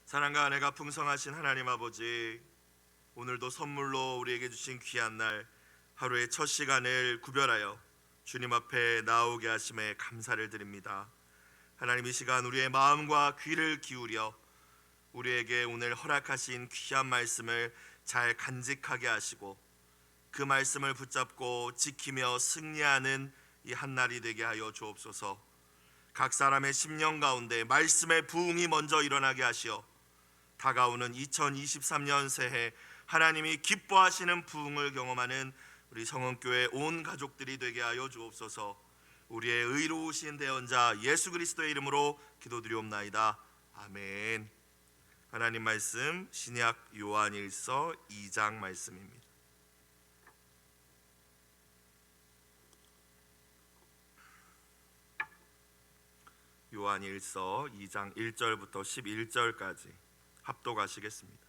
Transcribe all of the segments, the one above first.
사랑과 은혜가 풍성하신 하나님 아버지, 오늘도 선물로 우리에게 주신 귀한 날, 하루의 첫 시간을 구별하여 주님 앞에 나오게 하심에 감사를 드립니다. 하나님, 이 시간 우리의 마음과 귀를 기울여 우리에게 오늘 허락하신 귀한 말씀을 잘 간직하게 하시고 그 말씀을 붙잡고 지키며 승리하는 이 한날이 되게 하여 주옵소서. 각 사람의 심령 가운데 말씀의 부흥이 먼저 일어나게 하시어 다가오는 2023년 새해 하나님이 기뻐하시는 부흥을 경험하는 우리 성원교회 온 가족들이 되게 하여 주옵소서. 우리의 의로우신 대언자 예수 그리스도의 이름으로 기도드리옵나이다. 아멘. 하나님 말씀 신약 요한일서 2장 말씀입니다. 요한일서 2장 1절부터 11절까지 합독하시겠습니다.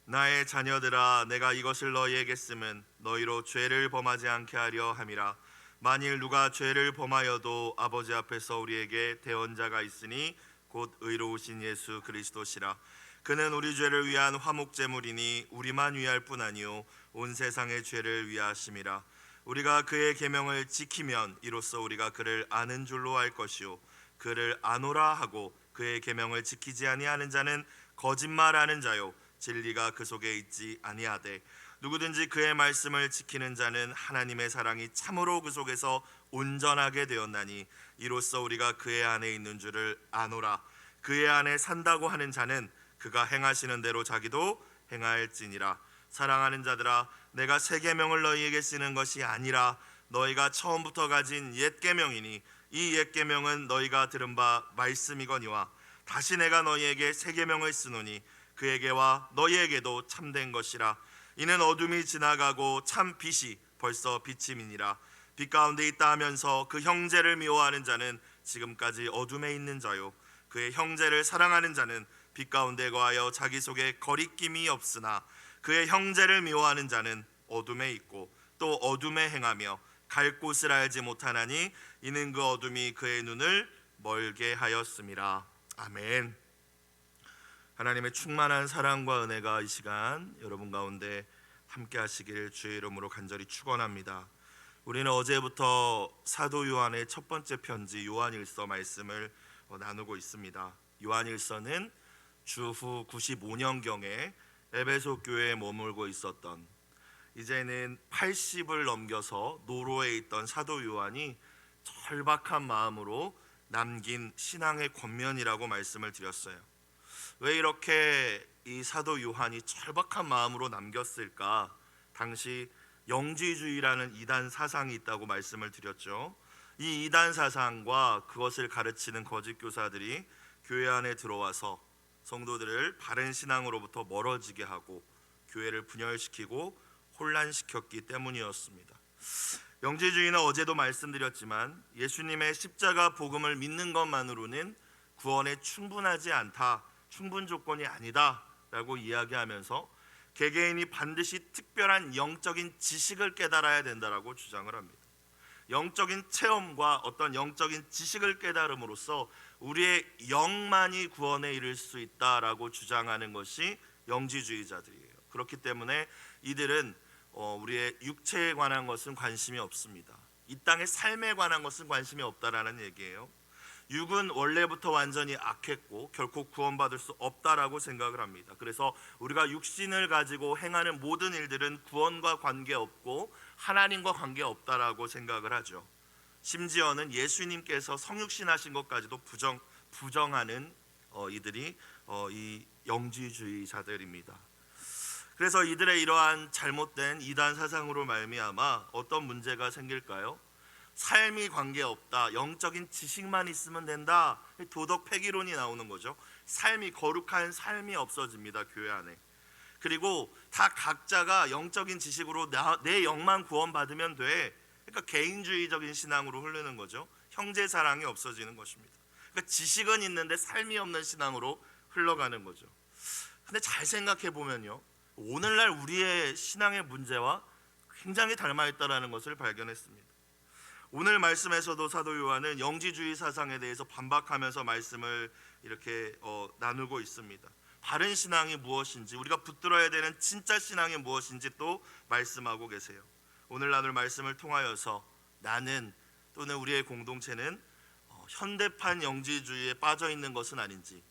나의 자녀들아, 내가 이것을 너희에게 쓰면 너희로 죄를 범하지 않게 하려 함이라. 만일 누가 죄를 범하여도 아버지 앞에서 우리에게 대언자가 있으니 곧 의로우신 예수 그리스도시라. 그는 우리 죄를 위한 화목제물이니 우리만 위할 뿐 아니요 온 세상의 죄를 위하심이라. 우리가 그의 계명을 지키면 이로써 우리가 그를 아는 줄로 알 것이요 그를 아노라 하고 그의 계명을 지키지 아니하는 자는 거짓말하는 자요 진리가 그 속에 있지 아니하되 누구든지 그의 말씀을 지키는 자는 하나님의 사랑이 참으로 그 속에서 온전하게 되었나니 이로써 우리가 그의 안에 있는 줄을 아노라. 그의 안에 산다고 하는 자는 그가 행하시는 대로 자기도 행할지니라. 사랑하는 자들아, 내가 새 계명을 너희에게 쓰는 것이 아니라 너희가 처음부터 가진 옛 계명이니 이 옛 계명은 너희가 들은 바 말씀이거니와 다시 내가 너희에게 새 계명을 쓰노니 그에게와 너희에게도 참된 것이라. 이는 어둠이 지나가고 참 빛이 벌써 비침이니라. 빛 가운데 있다 하면서 그 형제를 미워하는 자는 지금까지 어둠에 있는 자요 그의 형제를 사랑하는 자는 빛 가운데 거하여 자기 속에 거리낌이 없으나 그의 형제를 미워하는 자는 어둠에 있고 또 어둠에 행하며 갈 곳을 알지 못하나니 이는 그 어둠이 그의 눈을 멀게 하였음이라. 아멘. 하나님의 충만한 사랑과 은혜가 이 시간 여러분 가운데 함께 하시길 주의 이름으로 간절히 축원합니다. 우리는 어제부터 사도 요한의 첫 번째 편지 요한일서 말씀을 나누고 있습니다. 요한일서는 주후 95년경에 에베소 교회에 머물고 있었던, 이제는 80을 넘겨서 노로에 있던 사도 요한이 절박한 마음으로 남긴 신앙의 권면이라고 말씀을 드렸어요. 왜 이렇게 이 사도 요한이 절박한 마음으로 남겼을까? 당시 영지주의라는 이단 사상이 있다고 말씀을 드렸죠. 이 이단 사상과 그것을 가르치는 거짓 교사들이 교회 안에 들어와서 성도들을 바른 신앙으로부터 멀어지게 하고 교회를 분열시키고 혼란시켰기 때문이었습니다. 영지주의는 어제도 말씀드렸지만 예수님의 십자가 복음을 믿는 것만으로는 구원에 충분하지 않다, 충분 조건이 아니다 라고 이야기하면서 개개인이 반드시 특별한 영적인 지식을 깨달아야 된다라고 주장을 합니다. 영적인 체험과 어떤 영적인 지식을 깨달음으로써 우리의 영만이 구원에 이를 수 있다라고 주장하는 것이 영지주의자들이에요. 그렇기 때문에 이들은 우리의 육체에 관한 것은 관심이 없습니다. 이 땅의 삶에 관한 것은 관심이 없다라는 얘기예요. 육은 원래부터 완전히 악했고 결코 구원받을 수 없다라고 생각을 합니다. 그래서 우리가 육신을 가지고 행하는 모든 일들은 구원과 관계없고 하나님과 관계없다라고 생각을 하죠. 심지어는 예수님께서 성육신하신 것까지도 부정하는 이들이 이 영지주의자들입니다. 그래서 이들의 이러한 잘못된 이단 사상으로 말미암아 어떤 문제가 생길까요? 삶이 관계없다, 영적인 지식만 있으면 된다, 도덕 폐기론이 나오는 거죠. 삶이, 거룩한 삶이 없어집니다, 교회 안에. 그리고 다 각자가 영적인 지식으로 내 영만 구원받으면 돼, 그러니까 개인주의적인 신앙으로 흐르는 거죠. 형제 사랑이 없어지는 것입니다. 그러니까 지식은 있는데 삶이 없는 신앙으로 흘러가는 거죠. 근데 잘 생각해 보면요, 오늘날 우리의 신앙의 문제와 굉장히 닮아 있다라는 것을 발견했습니다. 오늘 말씀에서도 사도 요한은 영지주의 사상에 대해서 반박하면서 말씀을 이렇게 나누고 있습니다. 바른 신앙이 무엇인지, 우리가 붙들어야 되는 진짜 신앙이 무엇인지 또 말씀하고 계세요. 오늘 나눌 말씀을 통하여서 나는 또는 우리의 공동체는 현대판 영지주의에 빠져 있는 것은 아닌지,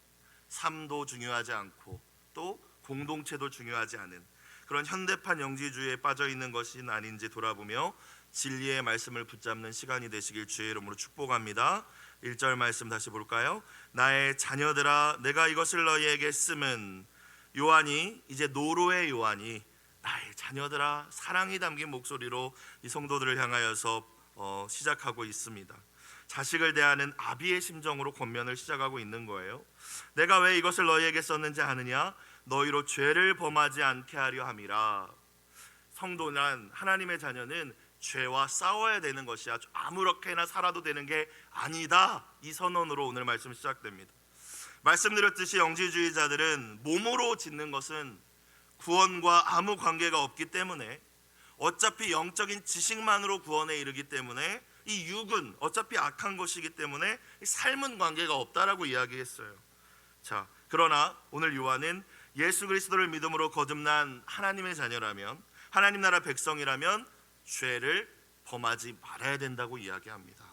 삶도 중요하지 않고 또 공동체도 중요하지 않은 그런 현대판 영지주의에 빠져 있는 것은 아닌지 돌아보며 진리의 말씀을 붙잡는 시간이 되시길 주의 이름으로 축복합니다. 1절 말씀 다시 볼까요? 나의 자녀들아 내가 이것을 너희에게 쓰면, 요한이, 이제 노로의 요한이 나의 자녀들아 사랑이 담긴 목소리로 이 성도들을 향하여서 시작하고 있습니다. 자식을 대하는 아비의 심정으로 권면을 시작하고 있는 거예요. 내가 왜 이것을 너희에게 썼는지 아느냐? 너희로 죄를 범하지 않게 하려 함이라. 성도란, 하나님의 자녀는 죄와 싸워야 되는 것이야, 아무렇게나 살아도 되는 게 아니다, 이 선언으로 오늘 말씀 시작됩니다. 말씀드렸듯이 영지주의자들은 몸으로 짓는 것은 구원과 아무 관계가 없기 때문에, 어차피 영적인 지식만으로 구원에 이르기 때문에, 이 육은 어차피 악한 것이기 때문에 삶은 관계가 없다라고 이야기했어요. 자, 그러나 오늘 요한은 예수 그리스도를 믿음으로 거듭난 하나님의 자녀라면, 하나님 나라 백성이라면 죄를 범하지 말아야 된다고 이야기합니다.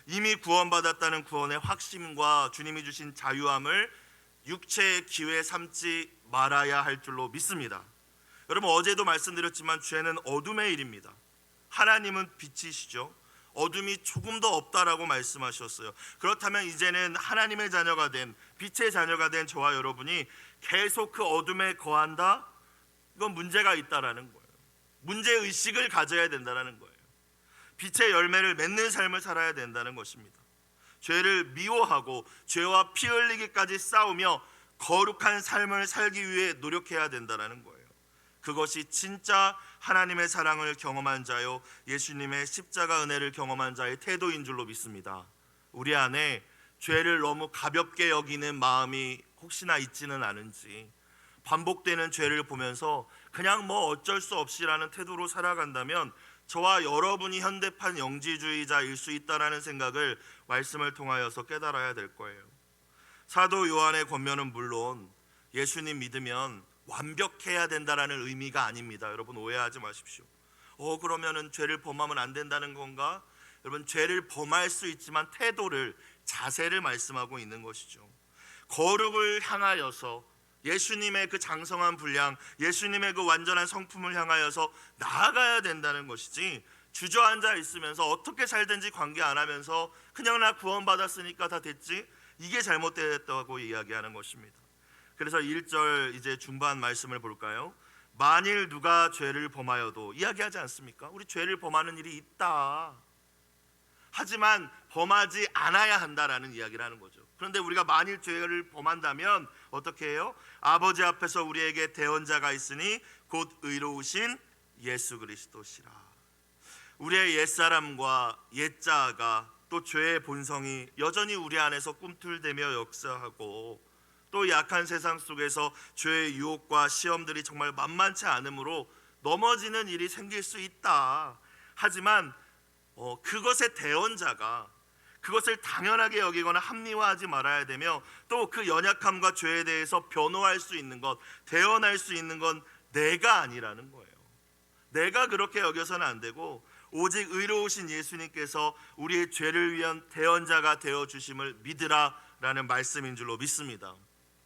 이미 구원받았다는 구원의 확신과 주님이 주신 자유함을 육체의 기회 삼지 말아야 할 줄로 믿습니다. 여러분, 어제도 말씀드렸지만 죄는 어둠의 일입니다. 하나님은 빛이시죠. 어둠이 조금 더 없다라고 말씀하셨어요. 그렇다면 이제는 하나님의 자녀가 된, 빛의 자녀가 된 저와 여러분이 계속 그 어둠에 거한다? 이건 문제가 있다라는 거예요. 문제의식을 가져야 된다는 거예요. 빛의 열매를 맺는 삶을 살아야 된다는 것입니다. 죄를 미워하고 죄와 피 흘리기까지 싸우며 거룩한 삶을 살기 위해 노력해야 된다는 거예요. 그것이 진짜 하나님의 사랑을 경험한 자요, 예수님의 십자가 은혜를 경험한 자의 태도인 줄로 믿습니다. 우리 안에 죄를 너무 가볍게 여기는 마음이 혹시나 있지는 않은지, 반복되는 죄를 보면서 그냥 뭐 어쩔 수 없이라는 태도로 살아간다면 저와 여러분이 현대판 영지주의자일 수 있다라는 생각을 말씀을 통하여서 깨달아야 될 거예요. 사도 요한의 권면은 물론 예수님 믿으면 완벽해야 된다라는 의미가 아닙니다. 여러분, 오해하지 마십시오. 그러면은 죄를 범하면 안 된다는 건가? 여러분, 죄를 범할 수 있지만 태도를, 자세를 말씀하고 있는 것이죠. 거룩을 향하여서, 예수님의 그 장성한 분량, 예수님의 그 완전한 성품을 향하여서 나아가야 된다는 것이지, 주저앉아 있으면서 어떻게 살든지 관계 안 하면서 그냥 나 구원받았으니까 다 됐지, 이게 잘못됐다고 이야기하는 것입니다. 그래서 1절 이제 중반 말씀을 볼까요? 만일 누가 죄를 범하여도, 이야기하지 않습니까? 우리 죄를 범하는 일이 있다. 하지만 범하지 않아야 한다라는 이야기를 하는 거죠. 그런데 우리가 만일 죄를 범한다면 어떻게 해요? 아버지 앞에서 우리에게 대언자가 있으니 곧 의로우신 예수 그리스도시라. 우리의 옛사람과 옛자아가, 또 죄의 본성이 여전히 우리 안에서 꿈틀대며 역사하고, 또 약한 세상 속에서 죄의 유혹과 시험들이 정말 만만치 않으므로 넘어지는 일이 생길 수 있다. 하지만 그것의 대언자가, 그것을 당연하게 여기거나 합리화하지 말아야 되며, 또 그 연약함과 죄에 대해서 변호할 수 있는 것, 대언할 수 있는 건 내가 아니라는 거예요. 내가 그렇게 여겨서는 안 되고, 오직 의로우신 예수님께서 우리의 죄를 위한 대언자가 되어주심을 믿으라라는 말씀인 줄로 믿습니다.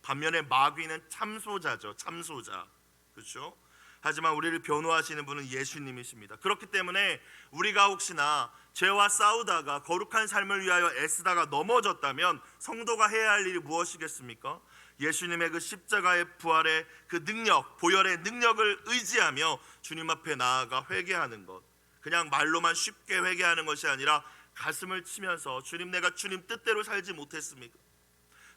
반면에 마귀는 참소자죠. 참소자, 그렇죠? 하지만 우리를 변호하시는 분은 예수님이십니다. 그렇기 때문에 우리가 혹시나 죄와 싸우다가 거룩한 삶을 위하여 애쓰다가 넘어졌다면 성도가 해야 할 일이 무엇이겠습니까? 예수님의 그 십자가의 부활의 그 능력, 보혈의 능력을 의지하며 주님 앞에 나아가 회개하는 것. 그냥 말로만 쉽게 회개하는 것이 아니라 가슴을 치면서, 주님, 내가 주님 뜻대로 살지 못했습니까?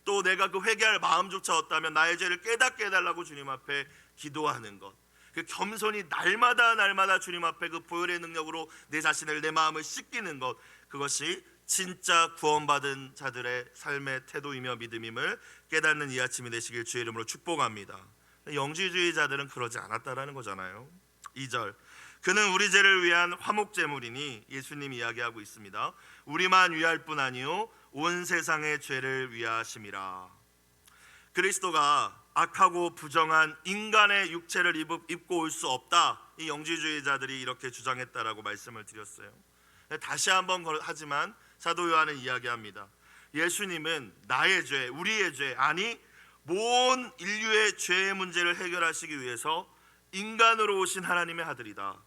또 내가 그 회개할 마음조차 없다면 나의 죄를 깨닫게 해달라고 주님 앞에 기도하는 것. 그 겸손히 날마다 주님 앞에 그 보혈의 능력으로 내 자신을, 내 마음을 씻기는 것, 그것이 진짜 구원받은 자들의 삶의 태도이며 믿음임을 깨닫는 이 아침이 되시길 주의 이름으로 축복합니다. 영지주의자들은 그러지 않았다라는 거잖아요. 2절, 그는 우리 죄를 위한 화목제물이니 예수님이 이야기하고 있습니다. 우리만 위할 뿐 아니요 온 세상의 죄를 위하심이라. 그리스도가 악하고 부정한 인간의 육체를 입고 올 수 없다, 이 영지주의자들이 이렇게 주장했다라고 말씀을 드렸어요. 다시 한번 하지만 사도 요한은 이야기합니다. 예수님은 나의 죄, 우리의 죄, 아니 모든 인류의 죄의 문제를 해결하시기 위해서 인간으로 오신 하나님의 아들이다.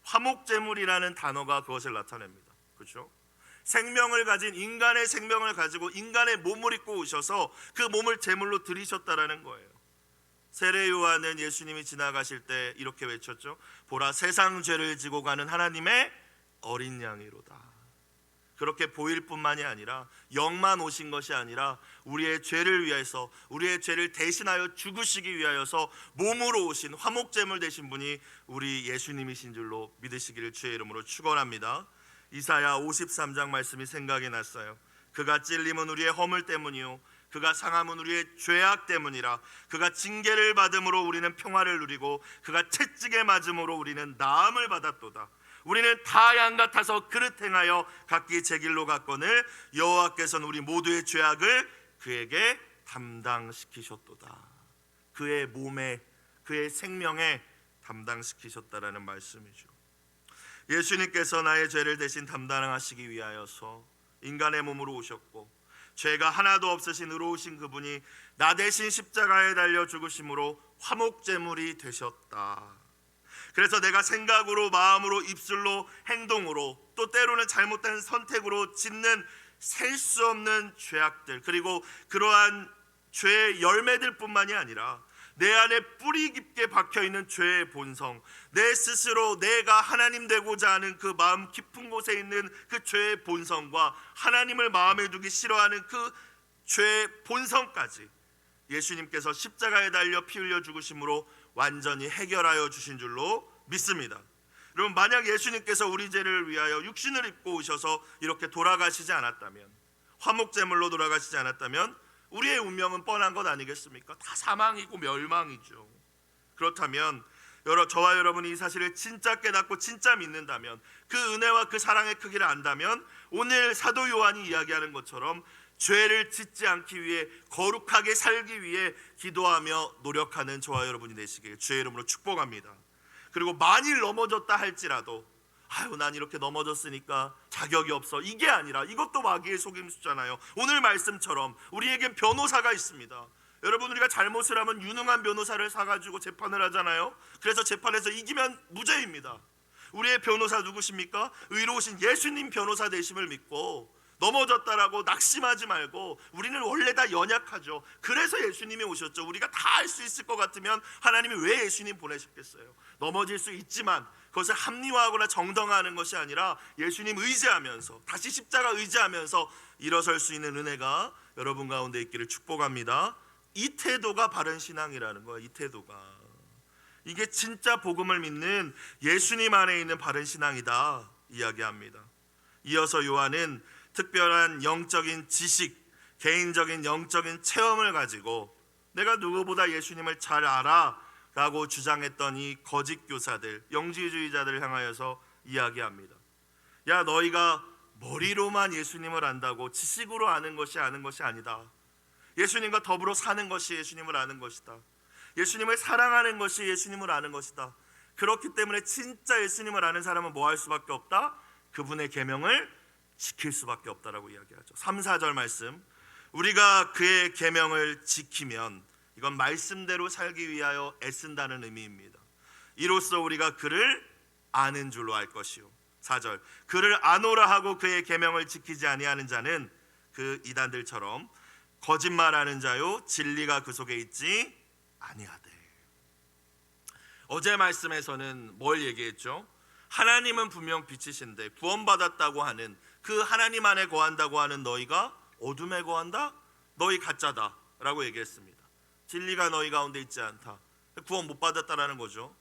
화목제물이라는 단어가 그것을 나타냅니다. 그렇죠? 생명을 가진 인간의 생명을 가지고 인간의 몸을 입고 오셔서 그 몸을 제물로 드리셨다라는 거예요. 세례 요한은 예수님이 지나가실 때 이렇게 외쳤죠. 보라, 세상 죄를 지고 가는 하나님의 어린 양이로다. 그렇게 보일 뿐만이 아니라 영만 오신 것이 아니라 우리의 죄를 위해서, 우리의 죄를 대신하여 죽으시기 위하여서 몸으로 오신 화목제물 되신 분이 우리 예수님이신 줄로 믿으시기를 주의 이름으로 축원합니다. 이사야 53장 말씀이 생각이 났어요. 그가 찔림은 우리의 허물 때문이요 그가 상함은 우리의 죄악 때문이라. 그가 징계를 받음으로 우리는 평화를 누리고 그가 채찍에 맞음으로 우리는 나음을 받았도다. 우리는 다 양 같아서 그릇 행하여 각기 제 길로 갔거늘 여호와께서는 우리 모두의 죄악을 그에게 담당시키셨도다. 그의 몸에, 그의 생명에 담당시키셨다라는 말씀이죠. 예수님께서 나의 죄를 대신 담당하시기 위하여서 인간의 몸으로 오셨고 죄가 하나도 없으신 의로우신 그분이 나 대신 십자가에 달려 죽으심으로 화목제물이 되셨다. 그래서 내가 생각으로, 마음으로, 입술로, 행동으로, 또 때로는 잘못된 선택으로 짓는 셀 수 없는 죄악들, 그리고 그러한 죄의 열매들 뿐만이 아니라 내 안에 뿌리 깊게 박혀있는 죄의 본성, 내 스스로 내가 하나님 되고자 하는 그 마음 깊은 곳에 있는 그 죄의 본성과 하나님을 마음에 두기 싫어하는 그 죄의 본성까지 예수님께서 십자가에 달려 피 흘려 죽으심으로 완전히 해결하여 주신 줄로 믿습니다. 여러분, 만약 예수님께서 우리 죄를 위하여 육신을 입고 오셔서 이렇게 돌아가시지 않았다면, 화목제물로 돌아가시지 않았다면 우리의 운명은 뻔한 것 아니겠습니까? 다 사망이고 멸망이죠. 그렇다면 저와 여러분이 이 사실을 진짜 깨닫고 진짜 믿는다면, 그 은혜와 그 사랑의 크기를 안다면 오늘 사도 요한이 이야기하는 것처럼 죄를 짓지 않기 위해, 거룩하게 살기 위해 기도하며 노력하는 저와 여러분이 되시길 주의 이름으로 축복합니다. 그리고 만일 넘어졌다 할지라도 난 이렇게 넘어졌으니까 자격이 없어, 이게 아니라, 이것도 마귀의 속임수잖아요. 오늘 말씀처럼 우리에겐 변호사가 있습니다. 여러분, 우리가 잘못을 하면 유능한 변호사를 사가지고 재판을 하잖아요. 그래서 재판에서 이기면 무죄입니다. 우리의 변호사 누구십니까? 의로우신 예수님 변호사 되심을 믿고 넘어졌다라고 낙심하지 말고, 우리는 원래 다 연약하죠. 그래서 예수님이 오셨죠. 우리가 다 할 수 있을 것 같으면 하나님이 왜 예수님 보내셨겠어요? 넘어질 수 있지만 그것을 합리화하거나 정당화하는 것이 아니라 예수님 의지하면서, 다시 십자가 의지하면서 일어설 수 있는 은혜가 여러분 가운데 있기를 축복합니다. 이 태도가 바른 신앙이라는 거예요. 이 태도가, 이게 진짜 복음을 믿는 예수님 안에 있는 바른 신앙이다 이야기합니다. 이어서 요한은 특별한 영적인 지식, 개인적인 영적인 체험을 가지고 내가 누구보다 예수님을 잘 알아 라고 주장했던 이 거짓 교사들, 영지주의자들을 향하여서 이야기합니다. 야, 너희가 머리로만 예수님을 안다고 지식으로 아는 것이 아니다. 예수님과 더불어 사는 것이 예수님을 아는 것이다. 예수님을 사랑하는 것이 예수님을 아는 것이다. 그렇기 때문에 진짜 예수님을 아는 사람은 뭐 할 수밖에 없다? 그분의 계명을 지킬 수밖에 없다라고 이야기하죠. 3, 4절 말씀, 우리가 그의 계명을 지키면, 이건 말씀대로 살기 위하여 애쓴다는 의미입니다. 이로써 우리가 그를 아는 줄로 알 것이요. 4절, 그를 아노라 하고 그의 계명을 지키지 아니하는 자는 그 이단들처럼 거짓말하는 자요 진리가 그 속에 있지 아니하되. 어제 말씀에서는 뭘 얘기했죠? 하나님은 분명 빛이신데 구원받았다고 하는 그 하나님 안에 거한다고 하는 너희가 어둠에 거한다? 너희 가짜다 라고 얘기했습니다. 진리가 너희 가운데 있지 않다. 구원 못 받았다라는 거죠.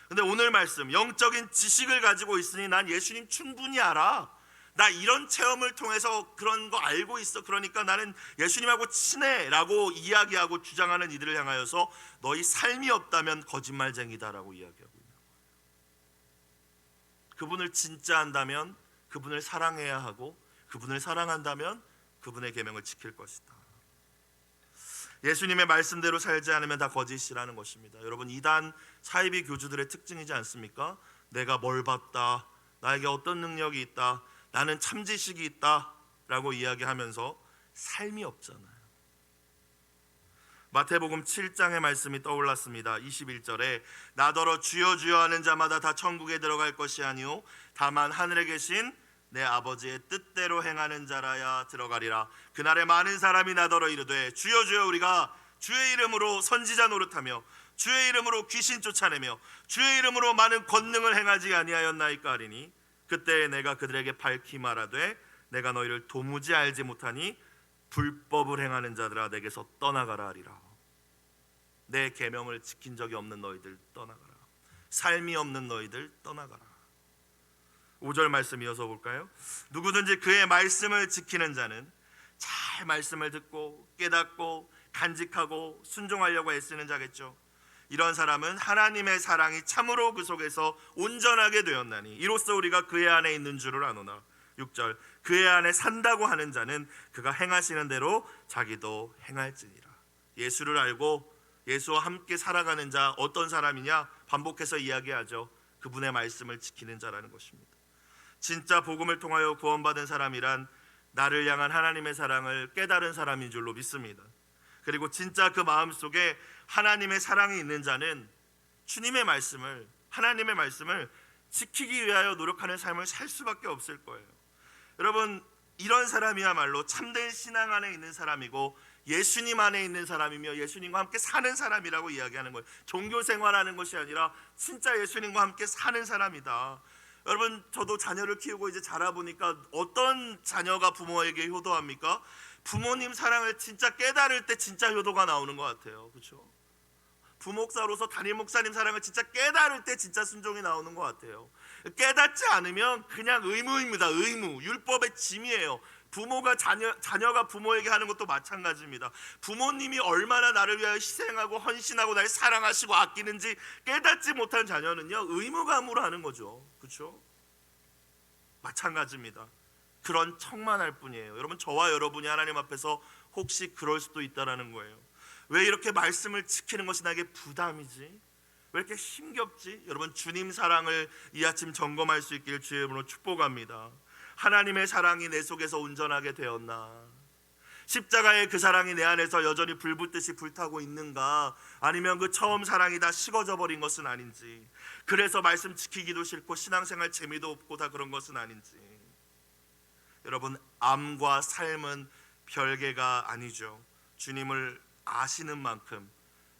근데 오늘 말씀, 영적인 지식을 가지고 있으니 난 예수님 충분히 알아, 나 이런 체험을 통해서 그런 거 알고 있어, 그러니까 나는 예수님하고 친해 라고 이야기하고 주장하는 이들을 향하여서 너희 삶이 없다면 거짓말쟁이다 라고 이야기하고 있는 거예요. 그분을 진짜 안다면 그분을 사랑해야 하고, 그분을 사랑한다면 그분의 계명을 지킬 것이다. 예수님의 말씀대로 살지 않으면 다 거짓이라는 것입니다. 여러분, 이단 사이비 교주들의 특징이지 않습니까? 내가 뭘 봤다, 나에게 어떤 능력이 있다, 나는 참지식이 있다 라고 이야기하면서 삶이 없잖아요. 마태복음 7장의 말씀이 떠올랐습니다. 21절에 나더러 주여 주여 하는 자마다 다 천국에 들어갈 것이 아니요 다만 하늘에 계신 내 아버지의 뜻대로 행하는 자라야 들어가리라. 그날에 많은 사람이 나더러 이르되 주여 주여 우리가 주의 이름으로 선지자 노릇하며 주의 이름으로 귀신 쫓아내며 주의 이름으로 많은 권능을 행하지 아니하였나이까 하리니 그때 내가 그들에게 밝히 말하되 내가 너희를 도무지 알지 못하니 불법을 행하는 자들아 내게서 떠나가라 하리라. 내 계명을 지킨 적이 없는 너희들 떠나가라. 삶이 없는 너희들 떠나가라. 5절 말씀 이어서 볼까요? 누구든지 그의 말씀을 지키는 자는, 잘 말씀을 듣고 깨닫고 간직하고 순종하려고 애쓰는 자겠죠. 이런 사람은 하나님의 사랑이 참으로 그 속에서 온전하게 되었나니 이로써 우리가 그의 안에 있는 줄을 아노나. 6절 그의 안에 산다고 하는 자는 그가 행하시는 대로 자기도 행할지니라. 예수를 알고 예수와 함께 살아가는 자 어떤 사람이냐? 반복해서 이야기하죠. 그분의 말씀을 지키는 자라는 것입니다. 진짜 복음을 통하여 구원받은 사람이란 나를 향한 하나님의 사랑을 깨달은 사람인 줄로 믿습니다. 그리고 진짜 그 마음속에 하나님의 사랑이 있는 자는 주님의 말씀을, 하나님의 말씀을 지키기 위하여 노력하는 삶을 살 수밖에 없을 거예요. 여러분, 이런 사람이야말로 참된 신앙 안에 있는 사람이고 예수님 안에 있는 사람이며 예수님과 함께 사는 사람이라고 이야기하는 거예요. 종교 생활하는 것이 아니라 진짜 예수님과 함께 사는 사람이다. 여러분, 저도 자녀를 키우고 이제 자라보니까 어떤 자녀가 부모에게 효도합니까? 부모님 사랑을 진짜 깨달을 때 진짜 효도가 나오는 것 같아요. 그렇죠? 부목사로서 담임 목사님 사랑을 진짜 깨달을 때 진짜 순종이 나오는 것 같아요. 깨닫지 않으면 그냥 의무입니다. 의무, 율법의 짐이에요. 부모가 자녀가 부모에게 하는 것도 마찬가지입니다. 부모님이 얼마나 나를 위하여 희생하고 헌신하고 날 사랑하시고 아끼는지 깨닫지 못한 자녀는요, 의무감으로 하는 거죠. 그렇죠? 마찬가지입니다. 그런 척만 할 뿐이에요. 여러분, 저와 여러분이 하나님 앞에서 혹시 그럴 수도 있다라는 거예요. 왜 이렇게 말씀을 지키는 것이 나에게 부담이지? 왜 이렇게 힘겹지? 여러분, 주님 사랑을 이 아침 점검할 수 있길 주의 이름으로 축복합니다. 하나님의 사랑이 내 속에서 온전하게 되었나? 십자가의 그 사랑이 내 안에서 여전히 불붙듯이 불타고 있는가? 아니면 그 처음 사랑이 다 식어져 버린 것은 아닌지, 그래서 말씀 지키기도 싫고 신앙생활 재미도 없고 다 그런 것은 아닌지. 여러분, 암과 삶은 별개가 아니죠. 주님을 아시는 만큼,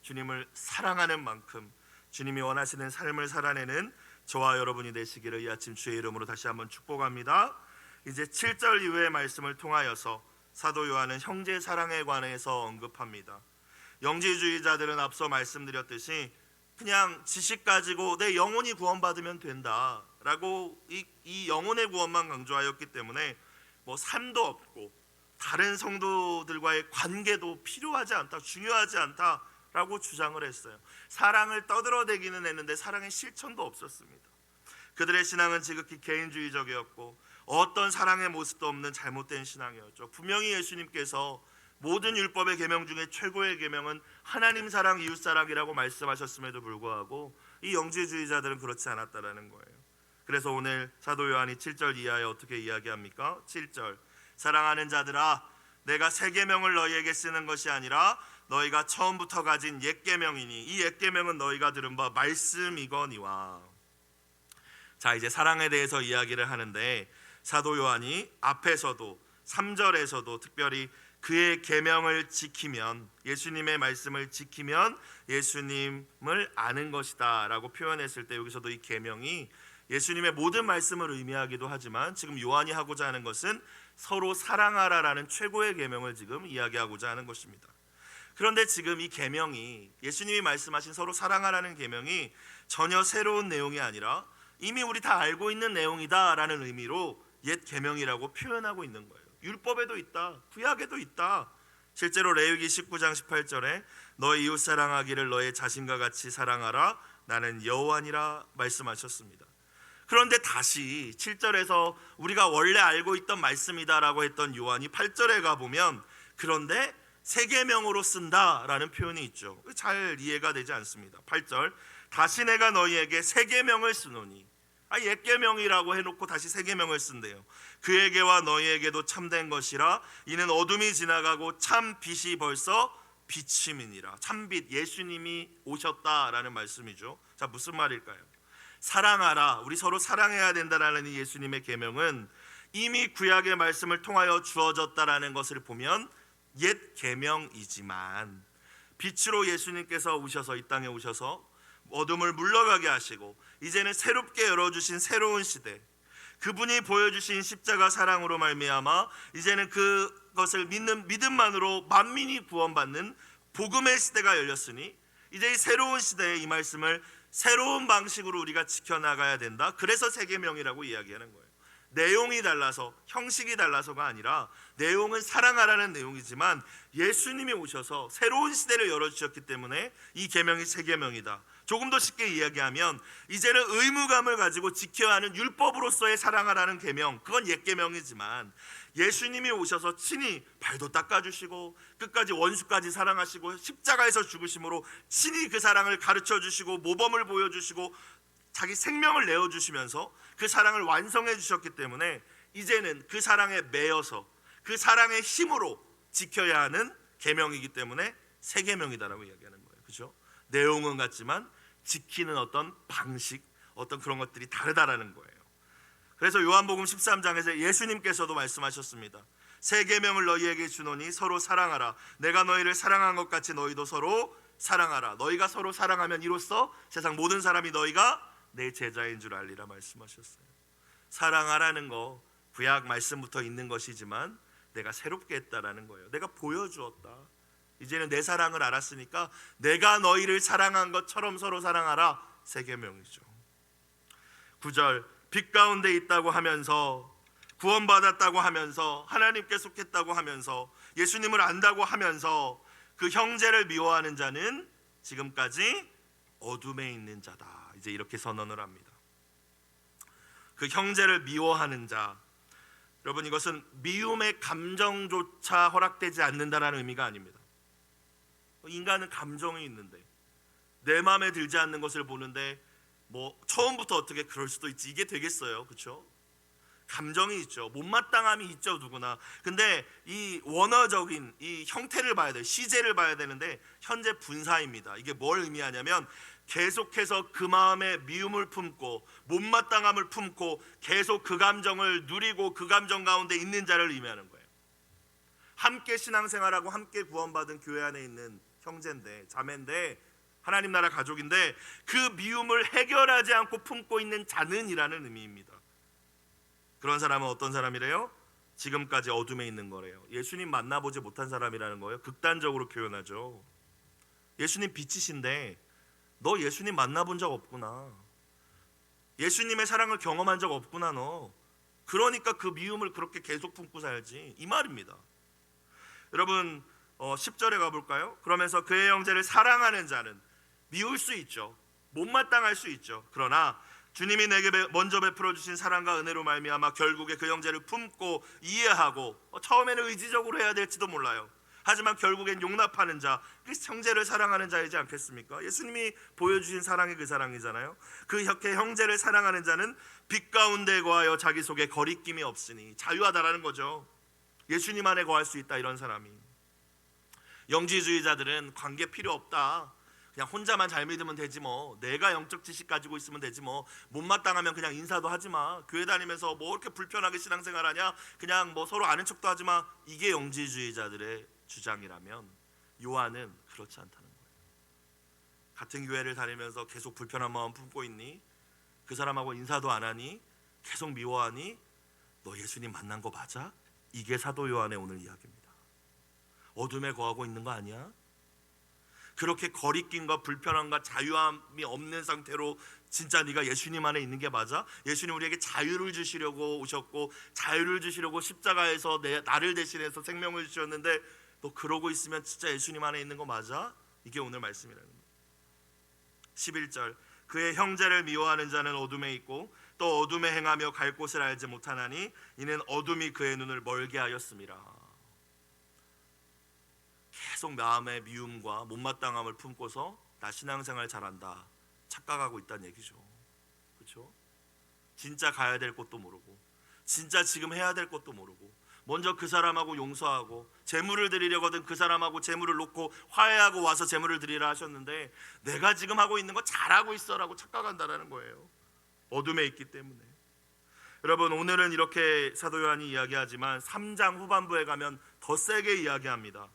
주님을 사랑하는 만큼 주님이 원하시는 삶을 살아내는 저와 여러분이 되시기를 이 아침 주의 이름으로 다시 한번 축복합니다. 이제 7절 이후의 말씀을 통하여서 사도 요한은 형제 사랑에 관해서 언급합니다. 영지주의자들은 앞서 말씀드렸듯이 그냥 지식 가지고 내 영혼이 구원받으면 된다라고 이 영혼의 구원만 강조하였기 때문에 뭐 삶도 없고 다른 성도들과의 관계도 필요하지 않다, 중요하지 않다라고 주장을 했어요. 사랑을 떠들어대기는 했는데 사랑의 실천도 없었습니다. 그들의 신앙은 지극히 개인주의적이었고 어떤 사랑의 모습도 없는 잘못된 신앙이었죠. 분명히 예수님께서 모든 율법의 계명 중에 최고의 계명은 하나님 사랑, 이웃 사랑이라고 말씀하셨음에도 불구하고 이 영지주의자들은 그렇지 않았다라는 거예요. 그래서 오늘 사도 요한이 7절 이하에 어떻게 이야기합니까? 7절 사랑하는 자들아, 내가 새 계명을 너희에게 쓰는 것이 아니라 너희가 처음부터 가진 옛 계명이니 이 옛 계명은 너희가 들은 바 말씀이거니와. 자, 이제 사랑에 대해서 이야기를 하는데 사도 요한이 앞에서도 3절에서도 특별히 그의 계명을 지키면, 예수님의 말씀을 지키면 예수님을 아는 것이다 라고 표현했을 때 여기서도 이 계명이 예수님의 모든 말씀을 의미하기도 하지만 지금 요한이 하고자 하는 것은 서로 사랑하라라는 최고의 계명을 지금 이야기하고자 하는 것입니다. 그런데 지금 이 계명이, 예수님이 말씀하신 서로 사랑하라는 계명이 전혀 새로운 내용이 아니라 이미 우리 다 알고 있는 내용이다라는 의미로 옛 계명이라고 표현하고 있는 거예요. 율법에도 있다, 구약에도 있다. 실제로 레위기 19장 18절에 너의 이웃 사랑하기를 너의 자신과 같이 사랑하라, 나는 여호와니라 말씀하셨습니다. 그런데 다시 7절에서 우리가 원래 알고 있던 말씀이다라고 했던 요한이 8절에 가보면 그런데 새 계명으로 쓴다라는 표현이 있죠. 잘 이해가 되지 않습니다. 8절, 다시 내가 너희에게 새 계명을 쓰노니, 옛 계명이라고 해놓고 다시 새 계명을 쓴대요. 그에게와 너희에게도 참된 것이라. 이는 어둠이 지나가고 참 빛이 벌써 비침이니라. 참빛, 예수님이 오셨다라는 말씀이죠. 자, 무슨 말일까요? 사랑하라, 우리 서로 사랑해야 된다라는 이 예수님의 계명은 이미 구약의 말씀을 통하여 주어졌다라는 것을 보면 옛 계명이지만, 빛으로 예수님께서 오셔서 이 땅에 오셔서 어둠을 물러가게 하시고 이제는 새롭게 열어주신 새로운 시대, 그분이 보여주신 십자가 사랑으로 말미암아 이제는 그것을 믿는 믿음만으로 만민이 구원받는 복음의 시대가 열렸으니, 이제 이 새로운 시대에 이 말씀을 새로운 방식으로 우리가 지켜나가야 된다. 그래서 새 계명이라고 이야기하는 거예요. 내용이 달라서, 형식이 달라서가 아니라 내용은 사랑하라는 내용이지만 예수님이 오셔서 새로운 시대를 열어주셨기 때문에 이 계명이 새 계명이다. 조금 더 쉽게 이야기하면 이제는 의무감을 가지고 지켜야 하는 율법으로서의 사랑하라는 계명, 그건 옛 계명이지만 예수님이 오셔서 친히 발도 닦아주시고 끝까지 원수까지 사랑하시고 십자가에서 죽으심으로 친히 그 사랑을 가르쳐주시고 모범을 보여주시고 자기 생명을 내어주시면서 그 사랑을 완성해 주셨기 때문에 이제는 그 사랑에 매여서 그 사랑의 힘으로 지켜야 하는 계명이기 때문에 새 계명이다라고 이야기하는 거예요. 그렇죠? 내용은 같지만 지키는 어떤 방식, 어떤 그런 것들이 다르다라는 거예요. 그래서 요한복음 13장에서 예수님께서도 말씀하셨습니다. 새 계명을 너희에게 주노니 서로 사랑하라. 내가 너희를 사랑한 것 같이 너희도 서로 사랑하라. 너희가 서로 사랑하면 이로써 세상 모든 사람이 너희가 내 제자인 줄 알리라 말씀하셨어요. 사랑하라는 거 구약 말씀부터 있는 것이지만 내가 새롭게 했다라는 거예요. 내가 보여주었다. 이제는 내 사랑을 알았으니까 내가 너희를 사랑한 것처럼 서로 사랑하라. 새 계명이죠. 9절, 빛 가운데 있다고 하면서, 구원받았다고 하면서, 하나님께 속했다고 하면서, 예수님을 안다고 하면서 그 형제를 미워하는 자는 지금까지 어둠에 있는 자다. 이제 이렇게 선언을 합니다. 그 형제를 미워하는 자, 여러분, 이것은 미움의 감정조차 허락되지 않는다라는 의미가 아닙니다. 인간은 감정이 있는데 내 마음에 들지 않는 것을 보는데 처음부터 어떻게 그럴 수도 있지, 이게 되겠어요? 그렇죠? 감정이 있죠. 못마땅함이 있죠, 누구나. 근데 이 원어적인 이 형태를 봐야 돼요. 시제를 봐야 되는데 현재 분사입니다. 이게 뭘 의미하냐면 계속해서 그 마음에 미움을 품고 못마땅함을 품고 계속 그 감정을 누리고 그 감정 가운데 있는 자를 의미하는 거예요. 함께 신앙생활하고 함께 구원받은 교회 안에 있는 형제인데, 자매인데, 하나님 나라 가족인데 그 미움을 해결하지 않고 품고 있는 자는 이라는 의미입니다. 그런 사람은 어떤 사람이래요? 지금까지 어둠에 있는 거래요. 예수님 만나보지 못한 사람이라는 거예요. 극단적으로 표현하죠. 예수님 빛이신데 너 예수님 만나본 적 없구나. 예수님의 사랑을 경험한 적 없구나 너. 그러니까 그 미움을 그렇게 계속 품고 살지, 이 말입니다. 여러분 10절에 가볼까요? 그러면서 그의 형제를 사랑하는 자는 미울 수 있죠. 못마땅할 수 있죠. 그러나 주님이 내게 먼저 베풀어 주신 사랑과 은혜로 말미암아 결국에 그 형제를 품고 이해하고, 처음에는 의지적으로 해야 될지도 몰라요. 하지만 결국엔 용납하는 자, 그 형제를 사랑하는 자이지 않겠습니까? 예수님이 보여주신 사랑이 그 사랑이잖아요. 그 형제를 사랑하는 자는 빛 가운데 거하여 자기 속에 거리낌이 없으니, 자유하다라는 거죠. 예수님 안에 거할 수 있다, 이런 사람이. 영지주의자들은 관계 필요 없다, 그냥 혼자만 잘 믿으면 되지 뭐, 내가 영적 지식 가지고 있으면 되지 뭐, 못마땅하면 그냥 인사도 하지 마, 교회 다니면서 뭐 이렇게 불편하게 신앙생활하냐, 그냥 서로 아는 척도 하지 마, 이게 영지주의자들의 주장이라면 요한은 그렇지 않다는 거예요. 같은 교회를 다니면서 계속 불편한 마음 품고 있니? 그 사람하고 인사도 안 하니? 계속 미워하니? 너 예수님 만난 거 맞아? 이게 사도 요한의 오늘 이야기입니다. 어둠에 거하고 있는 거 아니야? 그렇게 거리낌과 불편함과 자유함이 없는 상태로 진짜 네가 예수님 안에 있는 게 맞아? 예수님 우리에게 자유를 주시려고 오셨고 자유를 주시려고 십자가에서 나를 대신해서 생명을 주셨는데 너 그러고 있으면 진짜 예수님 안에 있는 거 맞아? 이게 오늘 말씀이라는 거예요. 11절, 그의 형제를 미워하는 자는 어둠에 있고 또 어둠에 행하며 갈 곳을 알지 못하나니 이는 어둠이 그의 눈을 멀게 하였음이라. 계속 마음의 미움과 못마땅함을 품고서 나 신앙생활 잘한다 착각하고 있다는 얘기죠. 그렇죠? 진짜 가야 될 곳도 모르고 진짜 지금 해야 될 것도 모르고 먼저 그 사람하고 용서하고 재물을 드리려거든 그 사람하고 재물을 놓고 화해하고 와서 재물을 드리라 하셨는데 내가 지금 하고 있는 거 잘하고 있어라고 착각한다라는 거예요. 어둠에 있기 때문에. 여러분, 오늘은 이렇게 사도 요한이 이야기하지만 3장 후반부에 가면 더 세게 이야기합니다.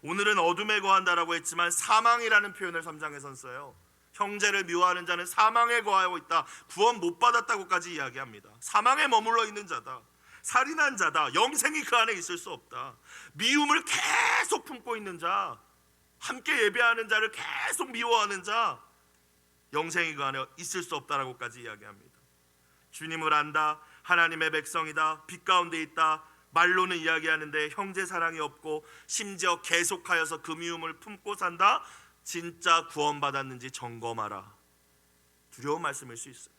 오늘은 어둠에 거한다라고 했지만 사망이라는 표현을 3장에선 써요. 형제를 미워하는 자는 사망에 거하고 있다. 구원 못 받았다고까지 이야기합니다. 사망에 머물러 있는 자다. 살인한 자다. 영생이 그 안에 있을 수 없다. 미움을 계속 품고 있는 자, 함께 예배하는 자를 계속 미워하는 자, 영생이 그 안에 있을 수 없다라고까지 이야기합니다. 주님을 안다, 하나님의 백성이다, 빛 가운데 있다, 말로는 이야기하는데 형제 사랑이 없고 심지어 계속하여서 그 미움을 품고 산다. 진짜 구원받았는지 점검하라. 두려운 말씀일 수 있어요.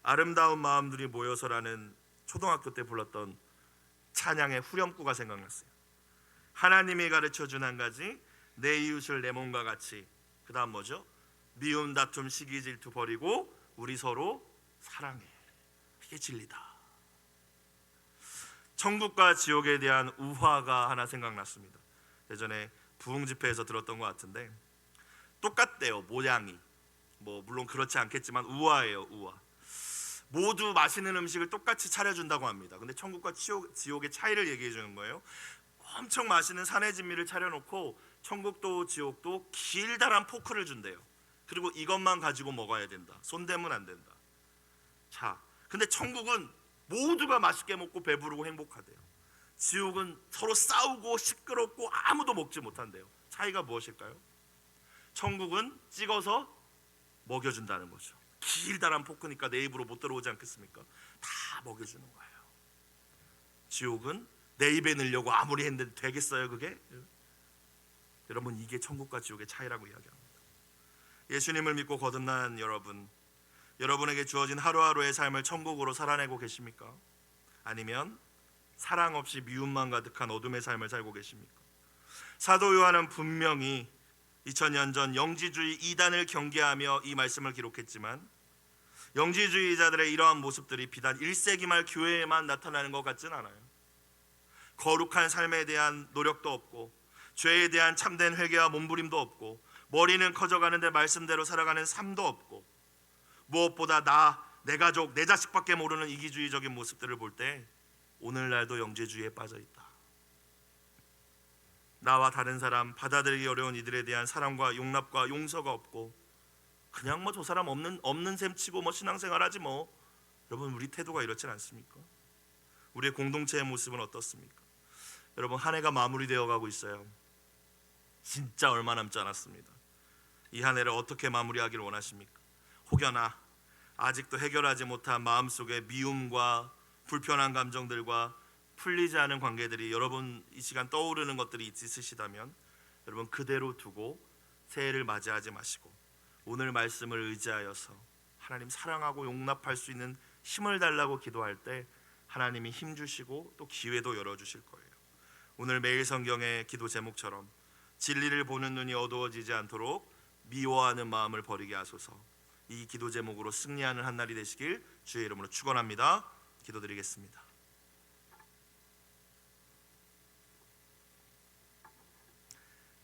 아름다운 마음들이 모여서라는 초등학교 때 불렀던 찬양의 후렴구가 생각났어요. 하나님이 가르쳐준 한 가지, 내 이웃을 내 몸과 같이. 그 다음 뭐죠? 미움, 다툼, 시기, 질투 버리고 우리 서로 사랑해. 이게 진리다. 천국과 지옥에 대한 우화가 하나 생각났습니다. 예전에 부흥 집회에서 들었던 것 같은데 똑같대요. 모양이 물론 그렇지 않겠지만 우화예요. 우화. 모두 맛있는 음식을 똑같이 차려준다고 합니다. 근데 천국과 지옥의 차이를 얘기해 주는 거예요. 엄청 맛있는 산의 진미를 차려놓고 천국도 지옥도 길다란 포크를 준대요. 그리고 이것만 가지고 먹어야 된다. 손대면 안 된다. 자, 근데 천국은 모두가 맛있게 먹고 배부르고 행복하대요. 지옥은 서로 싸우고 시끄럽고 아무도 먹지 못한대요. 차이가 무엇일까요? 천국은 찍어서 먹여준다는 거죠. 길다란 포크니까 내 입으로 못 들어오지 않겠습니까? 다 먹여주는 거예요. 지옥은 내 입에 넣으려고 아무리 했는데 되겠어요 그게? 여러분, 이게 천국과 지옥의 차이라고 이야기합니다. 예수님을 믿고 거듭난 여러분, 여러분에게 주어진 하루하루의 삶을 천국으로 살아내고 계십니까? 아니면 사랑 없이 미움만 가득한 어둠의 삶을 살고 계십니까? 사도 요한은 분명히 2000년 전 영지주의 이단을 경계하며 이 말씀을 기록했지만 영지주의자들의 이러한 모습들이 비단 1세기 말 교회에만 나타나는 것 같진 않아요. 거룩한 삶에 대한 노력도 없고 죄에 대한 참된 회개와 몸부림도 없고 머리는 커져가는데 말씀대로 살아가는 삶도 없고 무엇보다 내 가족, 내 자식밖에 모르는 이기주의적인 모습들을 볼 때 오늘날도 영지주의에 빠져있다. 나와 다른 사람, 받아들이기 어려운 이들에 대한 사랑과 용납과 용서가 없고 그냥 저 사람 없는 셈 치고 신앙생활 하지 뭐. 여러분, 우리 태도가 이렇진 않습니까? 우리의 공동체의 모습은 어떻습니까? 여러분, 한 해가 마무리되어 가고 있어요. 진짜 얼마 남지 않았습니다. 이 한 해를 어떻게 마무리하기를 원하십니까? 혹여나 아직도 해결하지 못한 마음속의 미움과 불편한 감정들과 풀리지 않은 관계들이 여러분 이 시간 떠오르는 것들이 있으시다면 여러분 그대로 두고 새해를 맞이하지 마시고 오늘 말씀을 의지하여서 하나님 사랑하고 용납할 수 있는 힘을 달라고 기도할 때 하나님이 힘 주시고 또 기회도 열어주실 거예요. 오늘 매일 성경의 기도 제목처럼 진리를 보는 눈이 어두워지지 않도록 미워하는 마음을 버리게 하소서. 이 기도 제목으로 승리하는 한 날이 되시길 주의 이름으로 축원합니다. 기도드리겠습니다.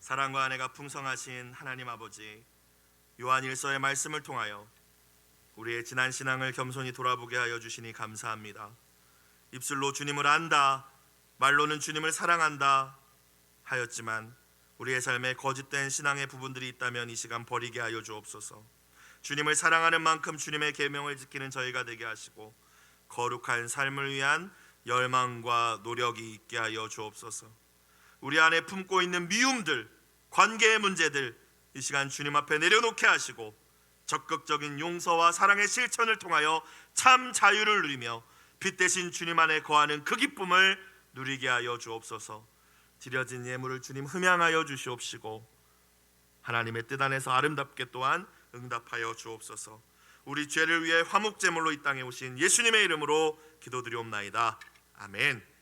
사랑과 은혜가 풍성하신 하나님 아버지, 요한일서의 말씀을 통하여 우리의 지난 신앙을 겸손히 돌아보게 하여 주시니 감사합니다. 입술로 주님을 안다, 말로는 주님을 사랑한다 하였지만 우리의 삶에 거짓된 신앙의 부분들이 있다면 이 시간 버리게 하여 주옵소서. 주님을 사랑하는 만큼 주님의 계명을 지키는 저희가 되게 하시고 거룩한 삶을 위한 열망과 노력이 있게 하여 주옵소서. 우리 안에 품고 있는 미움들, 관계의 문제들 이 시간 주님 앞에 내려놓게 하시고 적극적인 용서와 사랑의 실천을 통하여 참 자유를 누리며 빛 대신 주님 안에 거하는 그 기쁨을 누리게 하여 주옵소서. 드려진 예물을 주님 흠양하여 주시옵시고 하나님의 뜻 안에서 아름답게 또한 응답하여 주옵소서. 우리 죄를 위해 화목제물로 이 땅에 오신 예수님의 이름으로 기도드리옵나이다. 아멘.